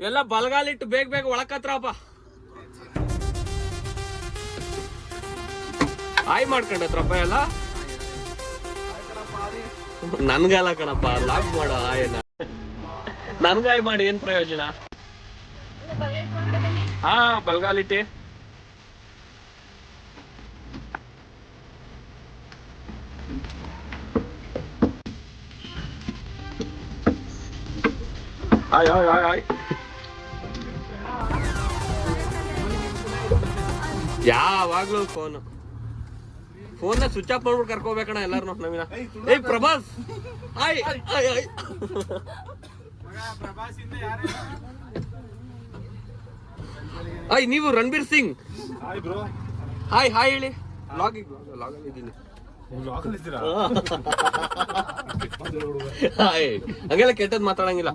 ಎಲ್ಲ ಬಲಗಾಲಿಟ್ಟು ಬೇಗ ಬೇಗ ಒಳಕತ್ರಪ್ಪ. ಆಯ್ ಮಾಡ್ಕೊಂಡತ್ರಪ್ಪ ಎಲ್ಲ. ನನ್ಗಲ್ಲ ಕಣಪ್ಪ, ಲಾಕ್ ಮಾಡ ಆಯನ. ನನ್ಗಾಯ್ ಮಾಡಿ ಏನ್ ಪ್ರಯೋಜನ? ಹಾ, ಬಲಗಾಲಿಟ್ಟಿ. ಆಯ್ ಆಯ್ ಆಯ್ ಆಯ್. ಯಾವಾಗ್ಲೂ ಫೋನ್ ಸ್ವಿಚ್ ಆಫ್ ಮಾಡ್ಬಿಟ್ಟು ಕರ್ಕೋಬೇಕಣ್ಣ ಎಲ್ಲಾರು ನವೀನ. ಏಯ್ ಪ್ರಭಾಸ್, ಆಯ್ ಆಯ್ ಆಯ್. ಆಯ್ ನೀವು ರಣಬೀರ್ ಸಿಂಗ್. ಹಾಯ್ ಹಾಯ್ ಹೇಳಿ. ಲಾಗಲ್ಲಿ ಇದ್ದೀನಿ. ಹಂಗೆಲ್ಲ ಕೆಟ್ಟದ್ ಮಾತಾಡಂಗಿಲ್ಲ.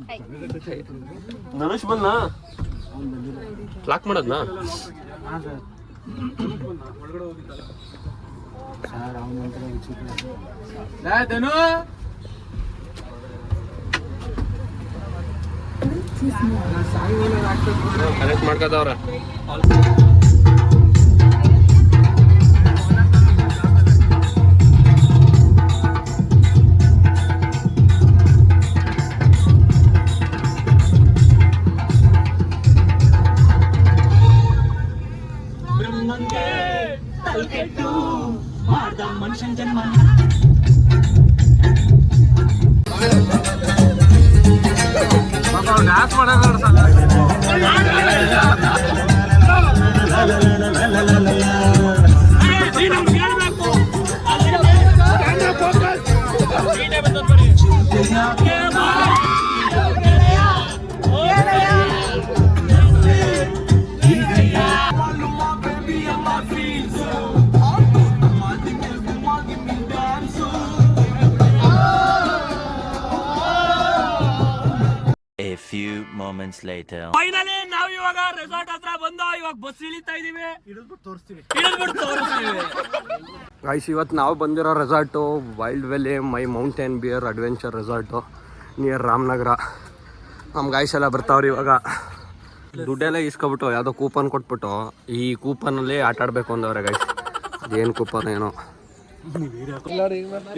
ಧನುಷ್ ಬಂದ್ನಾ? ಲಾಕ್ ಮಾಡೋದ್ನಾ? ಕನೆಕ್ಟ್ ಮಾಡ್ಕೋದವ್ರ. ಮನುಷ್ಯನ್ ಜನ್ಮ ಡ್ಯಾನ್ಸ್ ಮಾಡೋದು moments later. ಫೈನಲಿ ನಾವು ಇವಾಗ ರೆಸಾರ್ಟ್ ಹತ್ರ ಬಂದು ಇವಾಗ ಬಸ್ ಇಳಿತಾ ಇದೀವಿ. ಇಳಿದ್ಬಿಟ್ಟು ತೋರಿಸ್ತೀವಿ. ಗೈಸ್, ಇವತ್ತು ನಾವು ಬಂದಿರೋ resort Wild Valley my mountain bear adventure resort near Ramanagara. ನಮ್ಮ ಗೈಸ್ ಎಲ್ಲ ಬರ್ತಾವ್ರಿ. ಇವಾಗ ದುಡ್ಡೆಲ್ಲ ಇಸ್ಕೊಬಿಟ್ಟು ಯಾವುದೋ ಕೂಪನ್ ಕೊಟ್ಬಿಟ್ಟು ಈ ಕೂಪನಲ್ಲಿ ಆಟ ಆಡ್ಬೇಕು ಅಂದವ್ರೆ ಗೈಸ್. ಅದೇನು ಕೂಪನ್ ಏನೋ.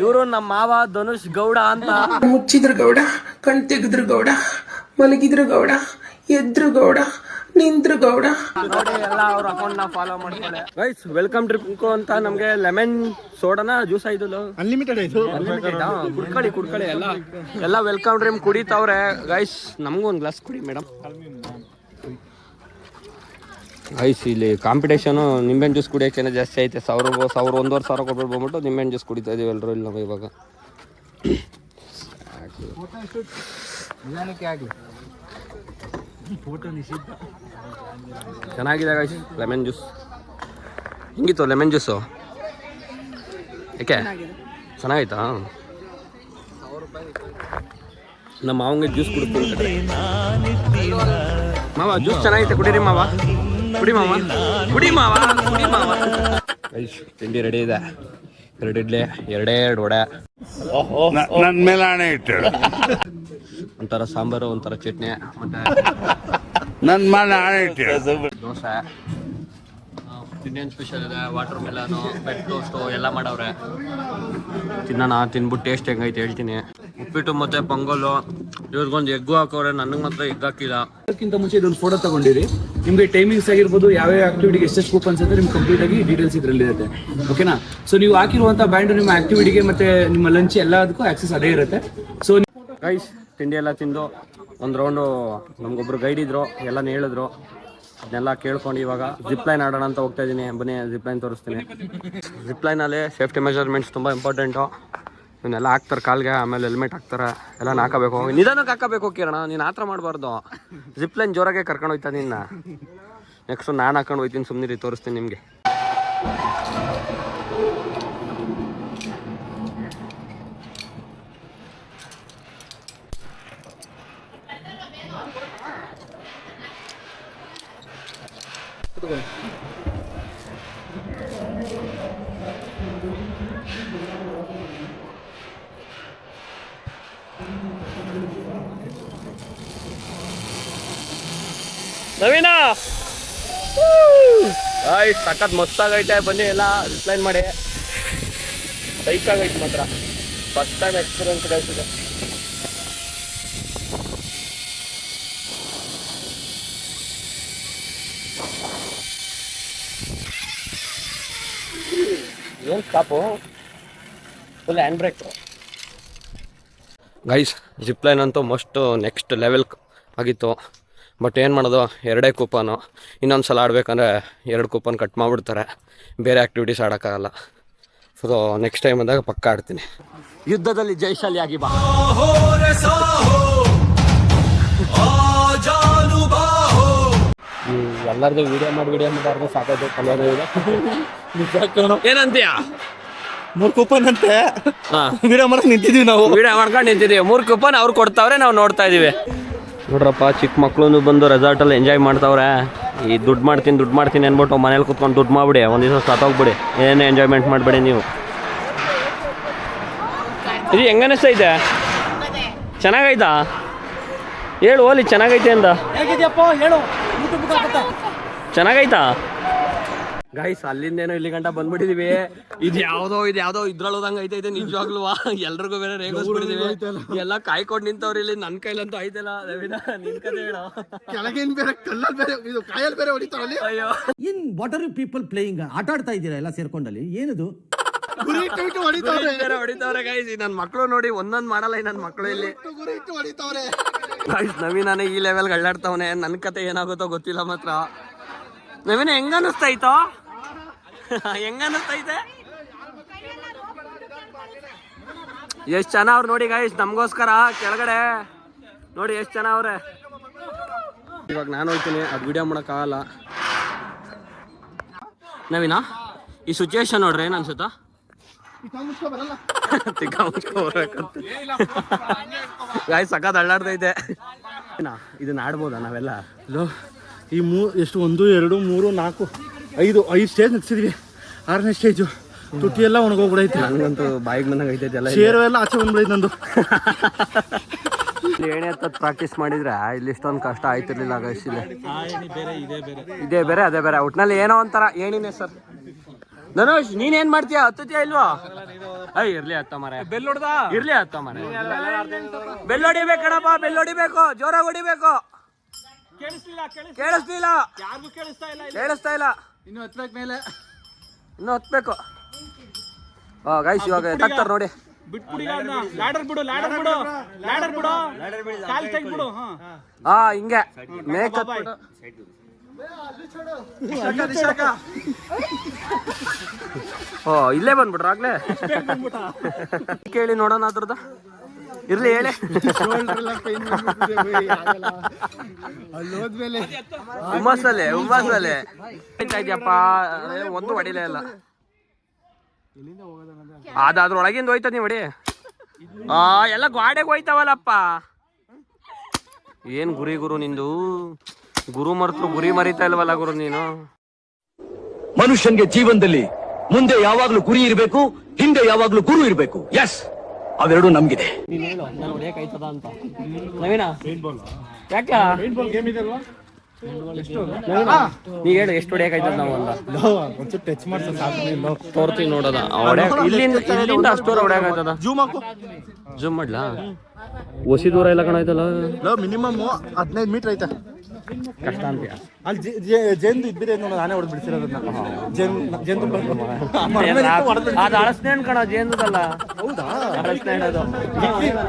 ಇವರು ನಮ್ಮ ಮಾವ ಧನುಷ್ ಗೌಡ ಅಂತ. ಮುಚ್ಚಿದ್ರು ಗೌಡ, ಕಣ್ ತೆಗೆದ್ರು ಗೌಡ, ಮಲಗಿದ್ರು ಗೌಡ, ಎದ್ರು ಗೌಡ, ನಿಂದ್ರು ಗೌಡ. ನೋಡಿ ಎಲ್ಲ ಅವ್ರ ಅಕೌಂಟ್ ನ ಫಾಲೋ ಮಾಡ್ತಾರೆ ಗೈಸ್. ವೆಲ್ಕಮ್ ಡ್ರಿಂಕ್ ಅಂತ ನಮ್ಗೆ ಲೆಮನ್ ಸೋಡಾನ ಜ್ಯೂಸ್ ಆಯ್ತು, ಅನ್ಲಿಮಿಟೆಡ್ ಆಯ್ತು. ಕುಡ್ಕೊಳ್ಳಿ ಎಲ್ಲ ವೆಲ್ಕಮ್ ಡ್ರಿಂಕ್ ಕುಡಿತಾವ್ರೆ ಗೈಸ್. ನಮಗೂ ಒಂದು ಗ್ಲಾಸ್ ಕುಡಿ ಮೇಡಮ್. ಗೈಸ್, ಇಲ್ಲಿ ಕಾಂಪಿಟೇಷನು ನಿಂಬೆಹಣ್ಣು ಜ್ಯೂಸ್ ಕುಡಿಯೋಕೆ ಜಾಸ್ತಿ ಐತೆ. 1,000-1,500 ಕೊಟ್ಬಿಟ್ಟು ಬಂದ್ಬಿಟ್ಟು ನಿಂಬೆಹಣ್ಣು ಜ್ಯೂಸ್ ಕುಡಿತಾ ಇದೀವಿ ಎಲ್ಲರೂ ಇಲ್ಲಿ ನಾವು ಇವಾಗ. ಚೆನ್ನಾಗಿದೆ ಗೈಸ್ ಲೆಮನ್ ಜ್ಯೂಸ್. ಹಿಂಗಿತ್ತು ಲೆಮನ್ ಜ್ಯೂಸು? ಯಾಕೆ ಚೆನ್ನಾಗೈತಾ? ನಮ್ಮ ಮಾವಂಗೆ ಜ್ಯೂಸ್ ಕುಡಿಸ್ತೀನಿ ಮಾವ. ಜ್ಯೂಸ್ ಚೆನ್ನಾಗೈತೆ, ಕುಡೀರಿ ಮಾವ. ಕುಡಿ ಮಾವ. ಗೈಸ್, ತಿಂಡಿ ರೆಡಿ ಇದೆ. 2 ಇಡ್ಲಿ, 2 ವಡೆ, ನನ್ನ ಮೇಲೆ ಹಣೆ ಇಟ್ಟು ಒಂಥರ ಸಾಂಬಾರು, ಒಂಥರ ಚಟ್ನಿ, ಮತ್ತೆ ನನ್ನ ಮೇಲೆ ಹಣೆ ಇಟ್ಟು ದೋಸೆ. ಇಂಡಿಯನ್ ಸ್ಪೆಷಲ್ ಇದೆ. ವಾಟರ್ ಮೆಲನು, ಬೆಡ್ ಟೋಸ್ಟು ಎಲ್ಲ ಮಾಡವ್ರೆ. ತಿನ್ಬಿಟ್ಟು ಟೇಸ್ಟ್ ಹೆಂಗೈತೆ ಹೇಳ್ತೀನಿ. ಉಪ್ಪಿಟ್ಟು ಮತ್ತೆ ಪೊಂಗಲು. ಇವ್ರಿಗೊಂದು ಎಗ್ಗು ಹಾಕೋರೆ, ನನಗೆ ಮಾತ್ರ ಎಗ್ ಹಾಕಿಲ್ಲ. ಅದಕ್ಕಿಂತ ಮುಂಚೆ ಇದೊಂದು ಫೋಟೋ ತಗೊಂಡಿರಿ. ನಿಮಗೆ ಟೈಮಿಂಗ್ಸ್ ಆಗಿರ್ಬೋದು, ಯಾವ್ಯಾವ ಆಕ್ಟಿವಿಟಿಗೆ ಎಷ್ಟೆಷ್ಟು ಕೂಪನ್ಸ್ ಅಂತ ನಿಮ್ಗೆ ಕಂಪ್ಲೀಟ್ ಆಗಿ ಡೀಟೇಲ್ಸ್ ಇದರಲ್ಲಿ ಇರುತ್ತೆ. ಓಕೆನಾ? ಸೊ ನೀವು ಹಾಕಿರುವಂಥ ಬ್ಯಾಂಡ್ ನಿಮ್ಮ ಆಕ್ಟಿವಿಟಿಗೆ ಮತ್ತೆ ನಿಮ್ಮ ಲಂಚ್ ಎಲ್ಲದಕ್ಕೂ ಆಕ್ಸೆಸ್ ಅದೇ ಇರುತ್ತೆ. ಸೊ ಗೈಸ್, ತಿಂಡಿ ಎಲ್ಲ ತಿಂದು ಒಂದು ರೌಂಡು ನಮಗೊಬ್ರು ಗೈಡ್ ಇದ್ರು, ಎಲ್ಲನೂ ಹೇಳಿದ್ರು. ಅದನ್ನೆಲ್ಲ ಕೇಳ್ಕೊಂಡು ಇವಾಗ ಜಿಪ್ ಲೈನ್ ಆಡೋಣ ಅಂತ ಹೋಗ್ತಾ ಇದ್ದೀನಿ. ಬನ್ನಿ ಜಿಪ್ ಲೈನ್ ತೋರಿಸ್ತೀನಿ. ಜಿಪ್ ಲೈನಲ್ಲಿ ಸೇಫ್ಟಿ ಮೆಜರ್ಮೆಂಟ್ಸ್ ತುಂಬ ಇಂಪಾರ್ಟೆಂಟು. ಇವನ್ನೆಲ್ಲ ಹಾಕ್ತಾರೆ ಕಾಲ್ಗೆ, ಆಮೇಲೆ ಹೆಲ್ಮೆಟ್ ಹಾಕ್ತಾರೆ, ಎಲ್ಲ ಹಾಕಬೇಕು. ನಿಧಾನಕ್ಕೆ ಹಾಕಬೇಕು ಕಿರಣ, ನೀನು ಆ ಥರ ಮಾಡಬಾರ್ದು. ಜಿಪ್ ಲೈನ್ ಜೋರಾಗೆ ಕರ್ಕೊಂಡು ಹೋಯ್ತಾ ನಿನ್ನ. ನೆಕ್ಸ್ಟು ನಾನು ಹಾಕೊಂಡು ಹೋಗ್ತೀನಿ, ಸುಮ್ಮನೆ ತೋರಿಸ್ತೀನಿ ನಿಮಗೆ. ನವೀನ ಸಖತ್ ಮಸ್ತಾಗೈತೆ, ಬನ್ನಿ ಎಲ್ಲ ರಿಪ್ಲೈನ್ ಮಾಡಿ. ಸೈಕಾಗೈತೆ ಮಾತ್ರ, ಫಸ್ಟ್ ಟೈಮ್ ಎಕ್ಸ್ಪೀರಿಯನ್ಸ್ ಇದೆ. ಏನು stop, full hand break. Guys zipline ಅಂತೂ ಮಸ್ಟ್ ನೆಕ್ಸ್ಟ್ ಲೆವೆಲ್ ಆಗಿತ್ತು. ಬಟ್ ಏನು ಮಾಡೋದು, 2 ಕೂಪನು. ಇನ್ನೊಂದು ಸಲ ಆಡಬೇಕಂದ್ರೆ 2 ಕೂಪನ್ ಕಟ್ ಮಾಡಿಬಿಡ್ತಾರೆ, ಬೇರೆ ಆ್ಯಕ್ಟಿವಿಟೀಸ್ ಆಡೋಕ್ಕಾಗಲ್ಲ. ಸೊ ನೆಕ್ಸ್ಟ್ ಟೈಮ್ ಅಂದಾಗ ಪಕ್ಕ ಆಡ್ತೀನಿ. ಯುದ್ಧದಲ್ಲಿ ಜಯಶಾಲಿ ಆಗಿ ಬಾ. ಎಲ್ಲರದು ವಿಡಿಯೋ ಮಾಡಿ ಸಾಕಾಯ್ತು. ಏನಂತೀಯ? 3 ಕೂಪನ್ ಅಂತೆ ಹಾಂ, ವಿಡಿಯೋ ಮಾಡಕ್ ನಿಂತಿದೀವಿ ನಾವು. ವಿಡಿಯೋ ಮಾಡ್ಕೊಂಡು ನಿಂತಿದ್ದೀವಿ. 3 ಕೂಪನ್ ಅವ್ರು ಕೊಡ್ತಾವ್ರೆ, ನಾವು ನೋಡ್ತಾ ಇದೀವಿ. ನೋಡ್ರಪ್ಪ, ಚಿಕ್ಕ ಮಕ್ಳು ಬಂದು ರೆಸಾರ್ಟಲ್ಲಿ ಎಂಜಾಯ್ ಮಾಡ್ತಾವ್ರೆ. ಈ ದುಡ್ಡು ಮಾಡ್ತೀನಿ ಅಂದ್ಬಿಟ್ಟು ಮನೇಲಿ ಕುತ್ಕೊಂಡು ದುಡ್ಡು ಮಾಡಿಬಿಡಿ, ಒಂದು ದಿವಸ ಸತ್ತೋಗ್ಬಿಡಿ. ಏನೇ ಎಂಜಾಯ್ಮೆಂಟ್ ಮಾಡಬೇಡಿ ನೀವು. ಇದು ಹೆಂಗನಿಸ್ತೈತೆ? ಚೆನ್ನಾಗೈತಾ? ಹೇಳು ಓಲಿ, ಚೆನ್ನಾಗೈತೆ ಅಂದ. ಚೆನ್ನಾಗೈತಾ ಗೈಸ್? ಅಲ್ಲಿಂದೇನೋ ಇಲ್ಲಿ ಗಂಟ ಬಂದ್ಬಿಟ್ಟಿದೀವಿ. ಇದು ಯಾವ್ದೋ ಇದ್ರಲ್ಲೋದಂಗ ಐತೈತೆ ನಿಜವಾಗ್ಲೂ. ಎಲ್ರಿಗೂ ಬೇರೆ ರೇಗಿಸ್ಬಿಟ್ಟಿದೀವಿ. ಎಲ್ಲ ಕಾಯ್ಕೊಂಡು ನಿಂತವ್ರು ಇಲ್ಲಿ. ನನ್ನ ಕೈಲಂತೂ ಐತಲ್ಲ. ರವಿನಾ, ನಿನ್ ಕತೆ ಹೇಳೋ. ಕೆಳಗೇನ್ ಬೇರೆ ಕಲ್ಲಲ್ಲಿ ಬೇರೆ ಇದು ಕಾಯಲ್ಲಿ ಬೇರೆ ಹೊಡಿತಾರಲ್ಲಿ. ಅಯ್ಯೋ, in what are you people playing? ಆಟ ಆಡ್ತಾ ಇದ್ದೀರಾ ಎಲ್ಲ ಸೇರ್ಕೊಂಡಲ್ಲಿ? ಏನದು ಗುರಿ ಇಟ್ಟು ಹೊಡಿತಾವ್ರೆ ಗೈಸ್. ನನ್ನ ಮಕ್ಕಳು ನೋಡಿ ಒಂದೊಂದು ಮಾಡಲ್ಲ. ನನ್ನ ಮಕ್ಕಳು ಇಲ್ಲಿ ಗುರಿ ಇಟ್ಟು ಹೊಡಿತಾವ್ರೆ ಗೈಸ್. ನವೀನಾನೆ ಈ ಲೆವೆಲ್ಗೆ ಅಳ್ಳಾಡ್ತಾವನೆ. ನನ್ನ ಕತೆ ಏನಾಗುತ್ತೋ ಗೊತ್ತಿಲ್ಲ ಮಾತ್ರ. ನವೀನ ಹೆಂಗನ್ನಿಸ್ತೈತೋ? ಹೆಂಗನ್ನಿಸ್ತೈತೆ? ಎಷ್ಟು ಜನ ಅವ್ರು ನೋಡಿ ಗೈಸ್, ನಮಗೋಸ್ಕರ ಕೆಳಗಡೆ ನೋಡಿ ಎಷ್ಟು ಜನ ಅವ್ರೆ. ಇವಾಗ ನಾನು ಹೋಗ್ತೀನಿ, ಅದು ವಿಡಿಯೋ ಮಾಡೋಕ್ಕಾಗಲ್ಲ. ನವೀನಾ, ಈ ಸಿಚುವೇಶನ್ ನೋಡ್ರಿ ಏನು ಅನ್ಸುತ್ತಾ? ತಿಕ್ಕ ಮುಚ್ಕೊ ಬರ್ಬೇಕಂತ ಗಾಯ್ಸ್, ಸಖತ್ ಅಳ್ಳಾಡ್ತೈತೆ. ಇದನ್ನ ಆಡ್ಬೋದಾ ನಾವೆಲ್ಲ? ಈ ಎಷ್ಟು 1 2 3 4 5 ಸ್ಟೇಜ್ ನಿಲ್ಸಿದ್ವಿ. 6ನೇ ಸ್ಟೇಜು ತುಟಿ ಎಲ್ಲ ಒಣಗೋಗ್ಬಿಡೈತೆ. ನನಗಂತೂ ಬಾಯಿಗೆ ಬಂದಂಗೆ ಐತೈತೆ ಎಲ್ಲ. ಚೇರು ಎಲ್ಲ ಆಚೆ ಬಂದ್ಬಿಡೈತೆ ನಂದು. ಏಣಿ ಹತ್ತದ್ ಪ್ರಾಕ್ಟೀಸ್ ಮಾಡಿದ್ರೆ ಇಲ್ಲಿ ಇಷ್ಟೊಂದು ಕಷ್ಟ ಆಯ್ತಿರ್ಲಿಲ್ಲ ಗೈಸ್. ಇದೇ ಬೇರೆ ಅದೇ ಬೇರೆ. ಒಟ್ನಲ್ಲಿ ಏನೋ ಒಂಥರ ಏಣಿನೇ ಸರ್. ಧನುಷ್, ನೀನೇನ್ ಮಾಡ್ತೀಯ? ಹತ್ತತ್ತೀಯ ಇಲ್ವಾ? ಇರ್ಲಿ ಹತ್ತ ಮರೆ. ಬೆಲ್ ಹೊಡ್ದ ಇರ್ಲಿ ಹತ್ತ ಮರೆ. ಬೆಲ್ ಹೊಡಿಬೇಕು ಕಣಪ್ಪ, ಬೆಲ್ ಹೊಡಿಬೇಕು, ಜೋರಾಗಿ ಹೊಡಿಬೇಕು. ಕೇಳಿಸ್ಲಿಲ್ಲ, ಕೇಳಿಸ್ತಾ ಇಲ್ಲ. ಇನ್ನು ಹತ್ಬೇಕು ಮೇಲೆ, ಇನ್ನು ಹತ್ಬೇಕು. ಗೈಸ್ ಇವಾಗ ಎತ್ತಾಕ್ತಾರ ನೋಡಿ. ಹಿಂಗೆ ಮೇಕಪ್ ಇಲ್ಲೇ ಬಂದ್ಬಿಟ್ರ ಆಗ್ಲೇ. ಕೇಳಿ ನೋಡೋಣ ಅದ್ರದ. ಇರ್ಲಿ ಹೇಳಿ. ಹುಮ್ಮಸ್ಸಲ್ಲೇ ಇದೆಯಪ್ಪ, ಒಂದು ಹೊಡಿಲೇ ಇಲ್ಲ. ಅದ್ರೊಳಗಿಂದ ಹೋಯ್ತದ ನೀವು ಹೊಡಿ. ಎಲ್ಲ ಗಾಡೆಗೆ ಹೋಯ್ತಾವಲ್ಲಪ್ಪ. ಏನ್ ಗುರು ನಿಂದು? ಗುರು ಮರ್ತರು ಗುರಿ ಮರಿತಾ ಇಲ್ವಲ್ಲ ಗುರು ನೀನು. ಮನುಷ್ಯನ್ಗೆ ಜೀವನದಲ್ಲಿ ಮುಂದೆ ಯಾವಾಗ್ಲೂ ಗುರಿ ಇರಬೇಕು, ಹಿಂದೆ ಯಾವಾಗ್ಲೂ ಗುರು ಇರಬೇಕು. ಎಸ್, ಅವೆರಡು ನಮ್ಗಿದೆ. ನೀನ್ ಹೇಳು, ನಾನು ಹೊಡಿಯಕಾಯ್ತದ ಅಂತ. ನವೀನ ಯಾಕ ನೀ ಹೇಳು, ಎಷ್ಟು ಹೊಡಿಯಕಾಯ್ತದ ನಾವು ಅಂತ ಟಚ್ ಮಾಡ್ತಾ ತೋರ್ತೀವಿ ನೋಡೋದ. ಇಲ್ಲಿಂದ ಅಷ್ಟೋರ ಹೊಡಿಯಕಾಯ್ತದ? ಜೂಮ್ ಮಾಡ್ಲಾ? ಒಸಿ ದೂರ ಇಲ್ಲ ಕಣಾಯ್ತಲ್ಲ. ಮಿನಿಮಮ್ 15 ಮೀಟರ್ ಐತೆ. ಕಷ್ಟ ಅಂತೀಯ? ಅಲ್ಲಿ ಜೇನ್ದು ಇದ್ದಿರ ನಾನೇ ಹೊಡೆದು ಬಿಡ್ಸಿರೋದನ್ನ. ಅದು ಅಳಸ್ನೇ ಕಣ, ಜೇನುದಲ್ಲ. ಹೌದಾ? ಅಳಸ್ನೇ ಹೇಳೋದು.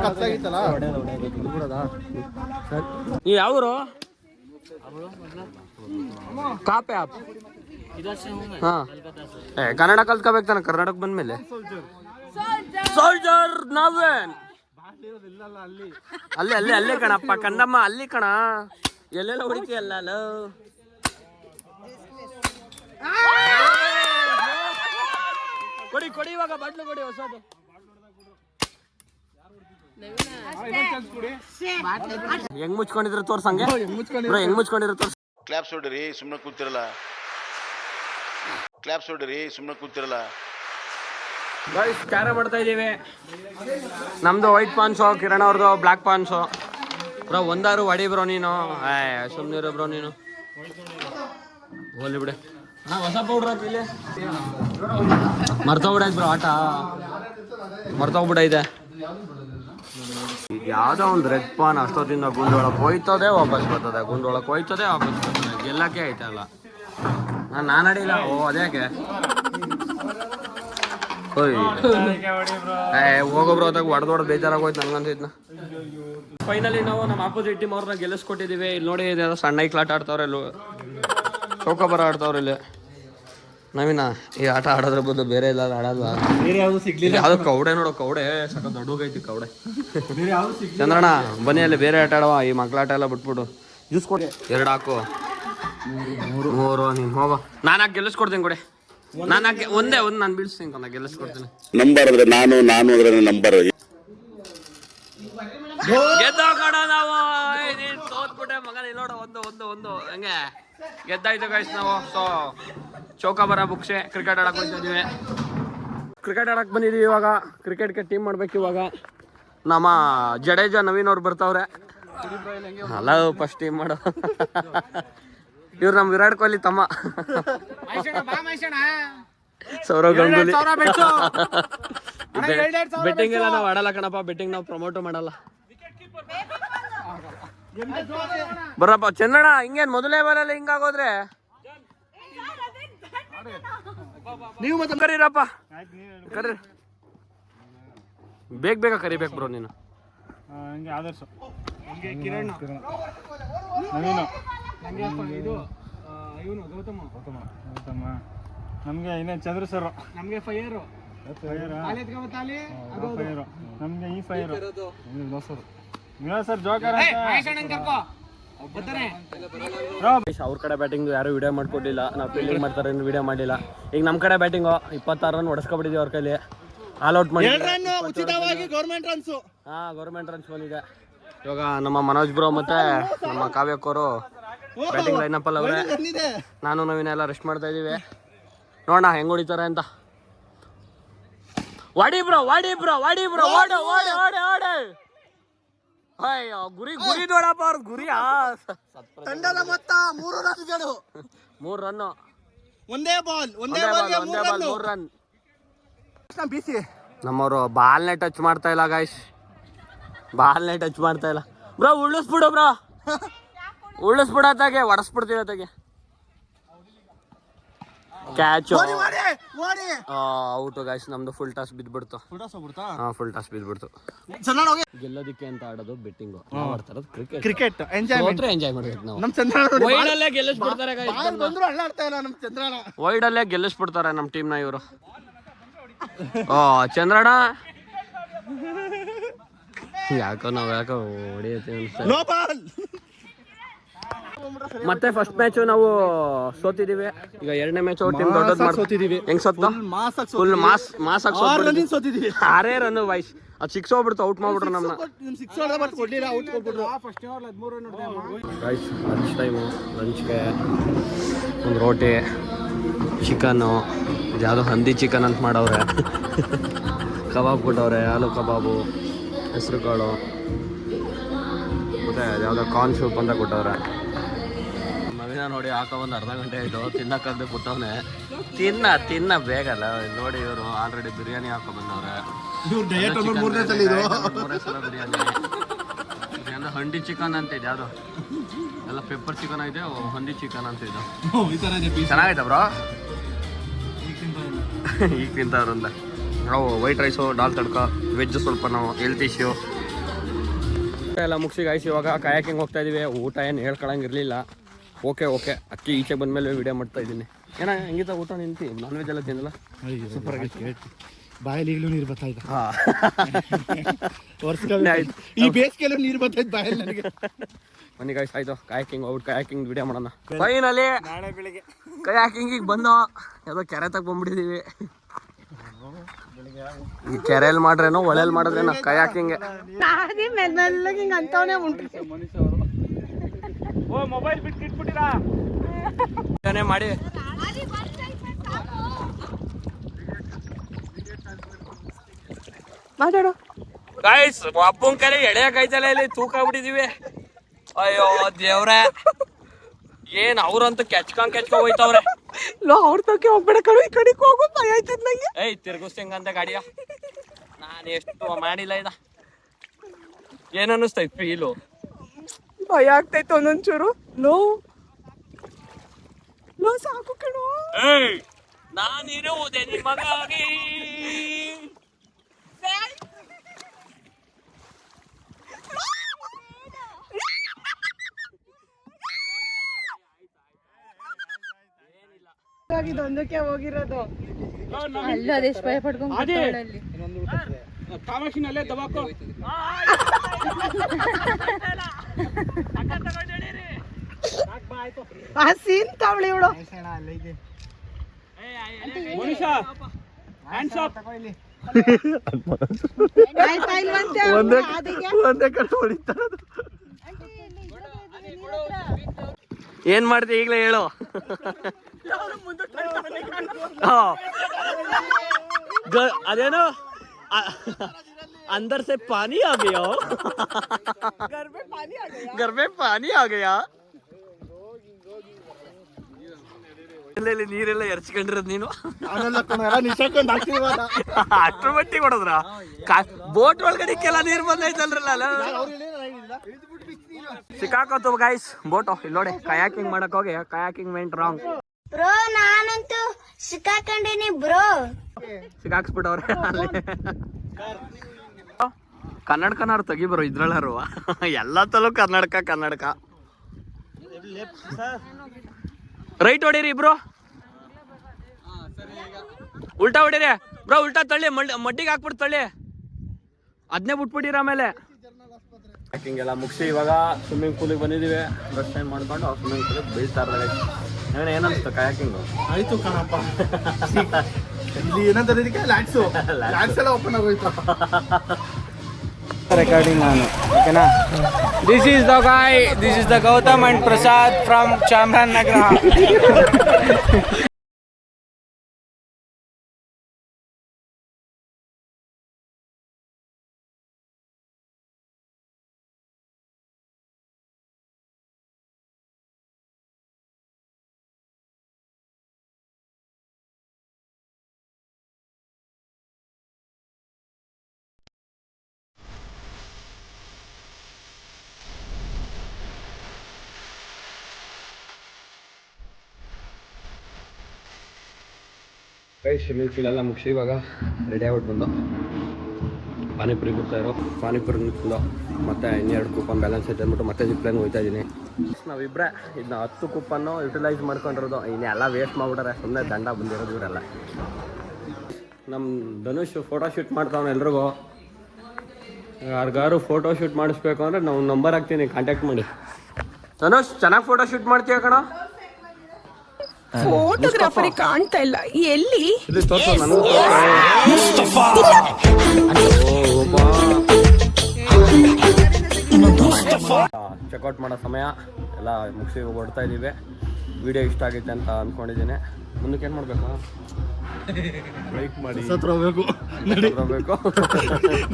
ಕತ್ತಾಗಿತ್ತಲ್ಲ. ನೀವು ಯಾವ್ರು? ಕಾಪೆ ಆಪ್. ಹಾ, ಕನ್ನಡ ಕಲ್ತ್ಕೋಬೇಕು ತಾನೆ ಕರ್ನಾಟಕ ಬಂದ್ಮೇಲೆ. ಸೋಲ್ಜರ್ ನಾವೇನ್ ಅಲ್ಲೇ ಕಣಪ್ಪ, ಕಂದಮ್ಮ ಅಲ್ಲಿ ಕಣ. ಎಲ್ಲೆಲ್ಲ ಹೊಡಿತೀಯಲ್ಲ. ಕೊಡಿ ಇವಾಗ ಬಾಟ್ಲು ಕೊಡಿ ಹೊಸದು. ಹೆಂಗ್ ಮುಚ್ಕೊಂಡಿದ್ರು ತೋರ್ಸಂಗೆ. ಹೆಂಗ್ ಮುಚ್ಕೊಂಡಿದ್ರು ತೋರ್ಸ. ಕ್ಲಾಪ್ಸ್ ಹೊಡ್ರಿ, ಸುಮ್ಮನೆ ಕೂತಿರಲ್ಲ. ಗೈಸ್ ಕ್ಯಾರ ಮಾಡ್ತಾ ಇದೀವಿ. ನಮ್ದು ವೈಟ್ ಪಾನ್ಸು, ಕಿರಣ್ ಅವ್ರದ್ದು ಬ್ಲ್ಯಾಕ್ ಪಾನ್ಸು. ಬ್ರೋ ಒಂದಾರು ಹೊಡಿ ಬ್ರೋ ನೀನು. ಸುಮ್ಮನಿರು ಬ್ರೋ ನೀನು. ಹೋಗ್ಲಿ ಬಿಡೆ. ಹೊಸ ಪೌಡ್ರ್ ಹಾಕಿಲ್ಲ, ಮರ್ತೋಗ್ಬಿಡೈತೆ ಬ್ರೋ ಆಟ, ಮರ್ತೋಗ್ಬಿಡೈತೆ. ಈಗ ಯಾವುದೋ ಒಂದು ರೆಡ್ ಪಾನ್ ಅಷ್ಟೊತ್ತಿಂದ ಗುಂಡೊಳಕ್ಕೆ ಹೋಯ್ತದೆ, ವಾಪಸ್ ಬರ್ತದೆ, ಗುಂಡೊಳಕ್ಕೆ ಹೋಯ್ತದೆ, ವಾಪಸ್ ಬರ್ತದೆ. ಗೆಲ್ಲಕ್ಕೆ ಐತಲ್ಲ, ನಾನು ಆಡಿಲ್ಲ. ಓ ಅದ್ಯಾಕೆ ಹೋಗೋಬ್ರು ಹೊತ್ತಾಗ ಹೊಡೆದೊಡ್ದು ಬೇಜಾರಾಗೋಯ್ತು ನಂಗಂತ ಇದನ್ನ. ಫೈನಲಿ ನಾವು ನಮ್ಮ ಆಪೋಸಿಟ್ ಟೀಮ್ ಅವ್ರನ್ನ ಗೆಲ್ಲಿಸ್ಕೊಟ್ಟಿದ್ದೀವಿ. ಇಲ್ಲಿ ನೋಡಿ, ಇದ್ಯಾವುದೋ ಸಣ್ಣ ಐಕ್ಲಾಟ ಆಡ್ತಾವ್ರೆ, ಇಲ್ಲಿ ಚೌಕಾಬಾರ ಆಡ್ತಾವ್ರೆ. ಇಲ್ಲಿ ನವೀನ ಈ ಆಟ ಆಡೋದ್ರ ಬದಲು ಬೇರೆ ಎಲ್ಲ ಆಡಲ್ವಾ? ಯಾವ್ದೋ ಕೌಡೆ ನೋಡೋ, ಕೌಡೆ ಸಕ ದೊಡ್ಡಗೈತಿ ಕೌಡೆ. ಚಂದ್ರಣ್ಣ ಬನ್ನಿ ಅಲ್ಲಿ ಬೇರೆ ಆಟ ಆಡವ, ಈ ಮಕ್ಳಾಟ ಎಲ್ಲ ಬಿಟ್ಬಿಟ್ಟು. ಜ್ಯೂಸ್ ಕೊಡಿ, 2 ಹಾಕು. 3 ನೀನು ಹೋಗ. ನಾನು ಹಾಕಿ ಗೆಲ್ಲಿಸ್ಕೊಡ್ತೀನಿ ಕೊಡಿ. ನಾನು ಹಾಕಿ ಒಂದೇ ಒಂದು ನಾನು ಬೀಳಿಸ್ತೀನಿ, ನಾನು ಗೆಲ್ಲಿಸ್ಕೊಡ್ತೀನಿ. ನಂಬರ್ ಅಂದ್ರೆ ನಾನು ಅಂದ್ರೆ ನಂಬರ್. ಗೆದ್ದ ಕಣ ನಾವು. ನೀನ್ ಸೋತ್ಬಿಟ್ಟೆ ಮಗನ. ಇಲ್ಲಿ ನೋಡು, ಒಂದು ಹಂಗೆ ಗೆದ್ದಾಯ್ತು ಗೈಸ್ ನಾವು. ಸೊ ಚೌಕಾಬಾರ ಬುಕ್ಸೆ ಕ್ರಿಕೆಟ್ ಆಡಕ್ ಹೋಗ್ತಿದ್ದೀವಿ. ಕ್ರಿಕೆಟ್ ಆಡಕ್ ಬಂದಿದ್ದೀವಿ ಇವಾಗ. ಕ್ರಿಕೆಟ್ಗೆ ಟೀಮ್ ಮಾಡ್ಬೇಕು ಇವಾಗ. ನಮ್ಮ ಜಡೇಜಾ ನವೀನ್ ಅವ್ರು ಬರ್ತಾವ್ರೆ. ಅಲ್ಲ ಫಸ್ಟ್ ಟೀಮ್ ಮಾಡೋ. ಇವ್ರು ನಮ್ಮ ವಿರಾಟ್ ಕೊಹ್ಲಿ ತಮ್ಮ ಸೌರವ್ ಗಂಗೂಲಿ. ಬೆಟ್ಟಿಂಗ್ ಎಲ್ಲ ನಾವು ಆಡಲ್ಲ ಕಣಪ್ಪ, ಬೆಟ್ಟಿಂಗ್ ನಾವು ಪ್ರಮೋಟ್ ಮಾಡಲ್ಲ. ಬರಪ್ಪ ಚಂದ್ರಣ್ಣ, ಹಿಂಗೇನ್ ಮೊದಲೇ ಬಾಲಲ್ಲಿ ಹಿಂಗಾಗೋದ್ರೆ ನೀವು ಮತ್ತೆ ಕರೀರಪ್ಪ, ಕರೀರಿ. ಬೇಗ ಕರಿಬೇಕು ಬ್ರೋ ನೀನು. ಆದರ್ಶ, ಕಿರಣ್, ನವೀನು, ಗೌತಮ, ನಮಗೆ ಇನ್ನೇ ಚಂದ್ರ ಸರ್, ನಮಗೆ ಫೈರು, ನಮಗೆ ಈ ಫೈರು ಸರ್ ಜೋಕರ್. ಅವ್ರ ಕಡೆ ಬ್ಯಾಟಿಂಗ್ ಯಾರು ವಿಡಿಯೋ ಮಾಡ್ಕೊಟ್ಟಿಲ್ಲ, ನಾವು ಫೀಲ್ಡಿಂಗ್ ಮಾಡ್ತಾರೆ ವಿಡಿಯೋ ಮಾಡಿಲ್ಲ. ಈಗ ನಮ್ಮ ಕಡೆ ಬ್ಯಾಟಿಂಗು 26 ರನ್ ಹೊಡೆಸ್ಕೊಬಿಟ್ಟಿದ್ದೀವಿ ಅವ್ರ ಕೈಲಿ. ಆಲ್ ಔಟ್ ಮಾಡಿ ಗೌರ್ಮೆಂಟ್ ರನ್ಸ್ ಬಂದಿದೆ. ಇವಾಗ ನಮ್ಮ ಮನೋಜ್ ಬ್ರೋ ಮತ್ತೆ ನಮ್ಮ ಕಾವ್ಯಕ್ಕವರು ಬ್ಯಾಟಿಂಗ್ ಲೈನ್ ಅಪ್ ಅಲ್ಲಿ ಅವರೇ. ನಾನು ನವೀನ ಎಲ್ಲ ರೆಸ್ಟ್ ಮಾಡ್ತಾ ಇದೀವಿ. ನೋಡೋಣ ಹೆಂಗ್ ಹೊಡಿತಾರೆ ಅಂತ. ವಾಡಿ ಬ್ರೋ ಅಯ್ಯೋ ಗುರಿ ನೋಡಪ್ಪ, ಅವ್ರ ಗುರಿ ತಂಡದ ಮೊತ್ತ 3 ರನ್ಗಳು, 3 ರನ್ನು, ಒಂದೇ ಬಾಲ್ 3 ರನ್. ಬಿಸಿ ನಮ್ಮವರು ಬಾಲ್ನೇ ಟಚ್ ಮಾಡ್ತಾ ಇಲ್ಲ ಗಾಯ್ಸ್, ಬಾಲ್ನೇ ಟಚ್ ಮಾಡ್ತಾ ಇಲ್ಲ. ಬ್ರೋ ಉಳಿಸ್ಬಿಡು ಬ್ರೋ, ಉಳಿಸ್ಬಿಡತ್ತಾಗೆ, ಹೊಡೆಸ್ಬಿಡ್ತೀವಿ ಅತ್ತಾಗೆ. Catch out guys. ನಮ್ದು ಫುಲ್ ಟಾಸ್ ಬಿದ್ಬಿಡ್ತು. ಫುಲ್ ಟಾಸ್ ಬಿದ್ಬಿಡ್ತು. ಗೆಲ್ಲೋದಿಕ್ಕೆ ಅಂತ ಆಡೋದು ಬೆಟ್ಟಿಂಗು, ನಾವು ಆಡ್ತಾ ಇರೋದು ಕ್ರಿಕೆಟ್. ಎಂಜಾಯ್ ಮಾಡ್ಬೇಕು ನಾವು. ವೈಡಲ್ಲೇ ಗೆಲ್ಲಿಸ್ಬಿಡ್ತಾರೆ ವೈಡಲ್ಲೇ ಗೆಲ್ಲಿಸ್ಬಿಡ್ತಾರೆ ನಮ್ಮ ಟೀಮ್ನ ಇವರು. ಚಂದ್ರಣ್ಣ ಯಾಕೋ ಹೊಡಿಯುತ್ತೆ. ಮತ್ತೆ ಫಸ್ಟ್ ಮ್ಯಾಚ್ ನಾವು ಸೋತಿದೀವಿ. ಈಗ 2ನೇ ಮ್ಯಾಚ್ ಟೀಮ್ ದೊಡ್ಡದು ಮಾಡ್ತಿದೀವಿ. ಹೆಂಗ್ ಸೋತ್ತು? ಫುಲ್ ಮಾಸ್ ಆಗಿ ಸೋತಿದೀವಿ. 6 ರನ್ ವೈಸ್ ಅದು 6 ಹೋಗ್ಬಿಡ್ತು, ಔಟ್ ಮಾಡ್ಬಿಟ್ರು ನಮ್ಮನ್ನ. ಲಂಚ್ ಟೈಮು, ಲಂಚ್ಗೆ ಒಂದು ರೋಟಿ, ಚಿಕನ್ನು, ಯಾವುದೋ ಹಂದಿ ಚಿಕನ್ ಅಂತ ಮಾಡವ್ರೆ, ಕಬಾಬ್ ಕೊಟ್ಟವ್ರೆ, ಆಲೂ ಕಬಾಬು, ಹೆಸರು ಕಾಳು, ಮತ್ತೆ ಯಾವುದೋ ಕಾರ್ನ್ ಸೂಪ್ ಅಂತ ಕೊಟ್ಟವ್ರೆ. ನವೀನ ನೋಡಿ ಹಾಕೋ ಒಂದು ಅರ್ಧ ಗಂಟೆ ಆಯಿತು, ತಿನ್ನಕ್ಕಾಗದೆ ಕೊಟ್ಟವನೆ. ತಿನ್ನ ಬೇಗಲ್ಲ. ನೋಡಿ ಇವರು ಆಲ್ರೆಡಿ ಬಿರಿಯಾನಿ ಹಾಕೋ ಬಂದವ್ರೆ. ಬಿರಿಯಾನಿ ಹಂಡಿ ಚಿಕನ್ ಅಂತ ಇದೆ, ಯಾವುದು ಎಲ್ಲ ಪೆಪ್ಪರ್ ಚಿಕನ್ ಐತೆ, ಹಂದಿ ಚಿಕನ್ ಅಂತ ಇದೆ. ಚೆನ್ನಾಗೈತೆ ಬ್ರೋ. ಈಗ ತಿಂತವ್ರಂದ ನಾವು ವೈಟ್ ರೈಸು, ದಾಲ್ ತಡ್ಕ, ವೆಜ್ ಸ್ವಲ್ಪ ನಾವು ಹೆಲ್ತ್ ಇಶ್ಯೂ ಎಲ್ಲ ಮುಗಿಸಿ ಗಾಯ್ಸಿ ಇವಾಗ ಕಾಯಾಕಿಂಗ್ ಹೋಗ್ತಾ ಇದೀವಿ. ಊಟ ಏನು ಹೇಳ್ಕೊಳಂಗಿರಲಿಲ್ಲ. ಓಕೆ ಅಕ್ಕಿ ಈಚೆ ಬಂದಮೇಲೆ ವಿಡಿಯೋ ಮಾಡ್ತಾ ಇದ್ದೀನಿ. ಏನ ಹೆಂಗಿತ್ತ ಊಟ? ನಿಂತಿ ನಾನ್ ವೆಜ್ ಎಲ್ಲ ತಿನ್ನಲ್ಲ? ಸೂಪರ್ ಆಗಿ ಬಾಯಲ್ಲಿ ಈಗಲೂ ನೀರು ಬರ್ತಾ ಇದೆ. ಈ ಬೇಸಿಗೆಲ್ಲೂ ನೀರು ಬರ್ತಾ ಇತ್ತು ಬಾಯಲ್ಲಿ ನನಗೆ. ಬನ್ನಿ ಗಾಯ್ಸ್, ಆಯ್ತು ಕಾಯಾಕಿಂಗ್ ಹೋಗ್ಬಿಟ್ಟು ಕಾಯಾಕಿಂಗ್ ವಿಡಿಯೋ ಮಾಡೋಣ. ಫೈನಲಿ ನಾಳೆ ಬೆಳಿಗ್ಗೆ ಕಾಯಾಕಿಂಗಿಗೆ ಬಂದು ಯಾವುದೋ ಕೆರೆ ತಗ ಬಂದ್ಬಿಟ್ಟಿದೀವಿ. ಈ ಕೆರೆಯಲ್ಲಿ ಮಾಡ್ರೇನೋ ಹೊಳೆಯಲ್ಲಿ ಮಾಡಿದ್ರೇನೋ ಕಾಯಾಕಿಂಗ್. ಮೊಬೈಲ್ ಬಿಟ್ಟು ಇಟ್ಬಿಟ್ಟಿರಾ ಮಾಡಿ. ಮಾತಾಡು ಗಾಯ್ಸ್. ಅಪ್ಪನ ಕಡೆ ಎಳೆಯಕ್ಕಾಯ್ತಲ್ಲ, ಇಲ್ಲಿ ತೂಕ ಆಗ್ಬಿಟ್ಟಿದೀವಿ. ಅಯ್ಯೋ ದೇವ್ರೆ, ಏನ್ ಅವ್ರಂತೂ ಕೆಚ್ಕೊಂಡ್ ಹೋಯ್ತವ್ರೆ. ಅವ್ರ ತಕ್ಕೆ ಹೋಗ್ಬೇಡ ಕಣು, ಈ ಕಡೆಗೆ ಹೋಗೋ ಭಯ ಆಯ್ತದ ನಂಗೆ. ಏಯ್ ತಿರ್ಗಿಸ್ತಿಂಗಂತ ಗಾಡಿಯ ನಾನು ಎಷ್ಟು ಮಾಡಿಲ್ಲ ಇದ. ಏನ್ ಅನ್ನಿಸ್ತೈತ್ ಫೀಲು? ಭಯ ಆಗ್ತೈತೆ ಒಂದೊಂಚೂರು. ಲೋ ಸಾಕು ಕಣು. ನಾನಿರುವುದೇ ನಿಮಗಾಗಿ. ಇದೊಂದಕ್ಕೆ ಹೋಗಿರೋದು. ಅಲ್ಲ ಅದೆಷ್ಟು ಭಯ ಪಡ್ಕೊಂಡು ಕಾಮಾಕ್ಷಿನಲ್ಲೇ ದಬಾಕೋ. ಆ ಸೀನ್ ತವಳಿ ಇವಳು. ಮನುಷ್ಯ ಒಂದೇ ಕಡೆ ಹೊಡಿತಾರೆ. ಏನ್ ಮಾಡ್ತಿ ಈಗಲೇ ಹೇಳು. ಅದೇನೋ अंदर से पानी आ गया. घर में पानी आ गया. ನೀರೆಲ್ಲ ಎರ್ಚ್ಕೊಂಡಿರೋದು ನೀನು. ಅಷ್ಟ್ರ ಮಟ್ಟಿಗೆ ಹೊಡದ್ರ ಬೋಟ್ ಒಳಗಡೆ ಕೆಲ ನೀರ್ ಬಂದೈತಲ್ರಲ್ಲ. ಸಿಕ್ಕಾಕೋತು ಗೈಸ್ ಬೋಟು. ಇಲ್ಲಿ ನೋಡಿ ಕಯಾಕಿಂಗ್ ಮಾಡಕ್ ಹೋಗಿ ಕಯಾಕಿಂಗ್ ವೆಂಟ್ ರಾಂಗ್. ಬ್ರೋ ನಾನಂತೂ ಸಿಕ್ಕಾಕೊಂಡಿನಿ ಬ್ರೋ. ಸಿಕ್ಕಾಕ್ಸ್ಬಿಟ್ಟವ್ರೆ ಅಲ್ಲಿ. ಕನ್ನಡಕನಾರು ತೆಗಿ ಬರೋ ಇದ್ರಲ್ಲಾರು ಎಲ್ಲ ತಲೂ ಕನ್ನಡಕ. ರೈಟ್ ಹೊಡೀರಿ ಇಬ್ರು. ಉಲ್ಟಾ ಹೊಡೀರಿ ಬ್ರೋ. ಉಲ್ಟಾ ತಳ್ಳಿ ಮಡ್ಡಿಗೆ ಹಾಕ್ಬಿಟ್ಟು ತಳ್ಳಿ. ಅದನ್ನೇ ಬಿಟ್ಬಿಟ್ಟಿರ ಆಮೇಲೆ. ಟ್ರೆಕ್ಕಿಂಗ್ ಎಲ್ಲ ಮುಗಿಸಿ ಇವಾಗ ಸ್ವಿಮ್ಮಿಂಗ್ ಪೂಲಿಗೆ ಬಂದಿದ್ದೀವಿ. ಡ್ರೆಸ್ ಚೇಂಜ್ ಮಾಡ್ಕೊಂಡು ಸ್ವಿಮ್ಮಿಂಗ್ ಪೂಲಿಗೆ ಬೀಳ್ತಾ ಇರ್ತಾರೆ. ಏನನ್ಸುತ್ತೆ ಕಯಾಕಿಂಗು? ಆಯ್ತು ಕಣಪ್ಪ. ಇಲ್ಲಿ ಏನಂತಾರೆ ಇದಕ್ಕೆ ಲ್ಯಾಡ್ಸ್ ಎಲ್ಲ ಓಪನ್ ಆಗೋಯ್ತು. ರೆಕಾರ್ಡಿಂಗ್ ನಾನು ಓಕೆನಾ. This is the ಗಾಯ್, this is the Gautam and Prasad from Chamarajanagar. Swimming pool ಎಲ್ಲ ಮುಗಿಸಿ ಇವಾಗ ರೆಡಿ ಆಗ್ಬಿಟ್ಟು ಬಂದು ಪಾನಿಪುರಿ ಕೊಡ್ತಾಯಿರೋ. ಪಾನಿಪುರಿ ನಿಂತ್ಕೊಂಡು ಮತ್ತೆ ಇನ್ನೆರಡು ಕೂಪನ್ ಬ್ಯಾಲೆನ್ಸ್ ಐತೆ ಅಂದ್ಬಿಟ್ಟು ಮತ್ತೆ ಜಿಪ್ಲೈನ್ ಹೋಗ್ತಾ ಇದ್ದೀನಿ. ನಾವಿಬ್ಬರೇ ಇದನ್ನ 10 ಕೂಪನ್ನು ಯುಟಿಲೈಸ್ ಮಾಡ್ಕೊಂಡಿರೋದು. ಇನ್ನೆಲ್ಲ ವೇಸ್ಟ್ ಮಾಡ್ಬಿಟ್ರೆ ಸುಮ್ಮನೆ ದಂಡ ಬಂದಿರೋದು ಇವರೆಲ್ಲ. ನಮ್ಮ ಧನುಷ್ ಫೋಟೋ ಶೂಟ್ ಮಾಡ್ತಾವನು ಎಲ್ರಿಗೂ. ಯಾರಿಗಾರು ಫೋಟೋ ಶೂಟ್ ಮಾಡಿಸ್ಬೇಕು ಅಂದರೆ ನಾವು ನಂಬರ್ ಹಾಕ್ತೀನಿ, ಕಾಂಟ್ಯಾಕ್ಟ್ ಮಾಡಿ. ಧನುಷ್ ಚೆನ್ನಾಗಿ ಫೋಟೋ ಶೂಟ್ ಮಾಡ್ತೀಯ ಕಣ. ಫೋಟೋಗ್ರಾಫರಿ ಕಾಣ್ತಾ ಇಲ್ಲ ಎಲ್ಲಿ. ಚೆಕ್ಔಟ್ ಮಾಡೋ ಸಮಯ ಎಲ್ಲ ಮುಗಿಸಿ ಹೊಡ್ತಾ ಇದ್ದೀವಿ. ವಿಡಿಯೋ ಇಷ್ಟ ಆಗೈತೆ ಅಂತ ಅಂದ್ಕೊಂಡಿದ್ದೀನಿ. ಮುಂದಕ್ಕೆ ಏನು ಮಾಡಬೇಕು? ಲೈಕ್ ಮಾಡಿ ಸತ್ರೋಬೇಕು.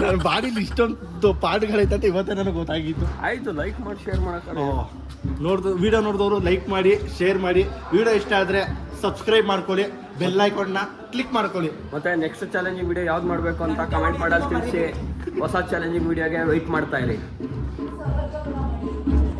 ನನ್ನ ಬಾಡಿಲಿ ಇಷ್ಟೊಂದು ಪಾಠಗಳೈತೆ ಅಂತ ಇವತ್ತೇ ನನಗೆ ಗೊತ್ತಾಗಿತ್ತು. ಆಯಿತು, ಲೈಕ್ ಮಾಡಿ ಶೇರ್ ಮಾಡೋಕ್ಕೆ. ವಿಡಿಯೋ ನೋಡಿದವರು ಲೈಕ್ ಮಾಡಿ ಶೇರ್ ಮಾಡಿ. ವಿಡಿಯೋ ಇಷ್ಟ ಆದರೆ ಸಬ್ಸ್ಕ್ರೈಬ್ ಮಾಡ್ಕೊಳ್ಳಿ, ಬೆಲ್ ಐಕಾನ್ನ ಕ್ಲಿಕ್ ಮಾಡ್ಕೊಳ್ಳಿ. ಮತ್ತು ನೆಕ್ಸ್ಟ್ ಚಾಲೆಂಜಿಂಗ್ ವಿಡಿಯೋ ಯಾವ್ದು ಮಾಡಬೇಕು ಅಂತ ಕಮೆಂಟ್ ಮಾಡೋದು ತಿಳಿಸಿ. ಹೊಸ ಚಾಲೆಂಜಿಂಗ್ ವಿಡಿಯೋಗೆ ವೆಯ್ಟ್ ಮಾಡ್ತಾ ಇರಿ.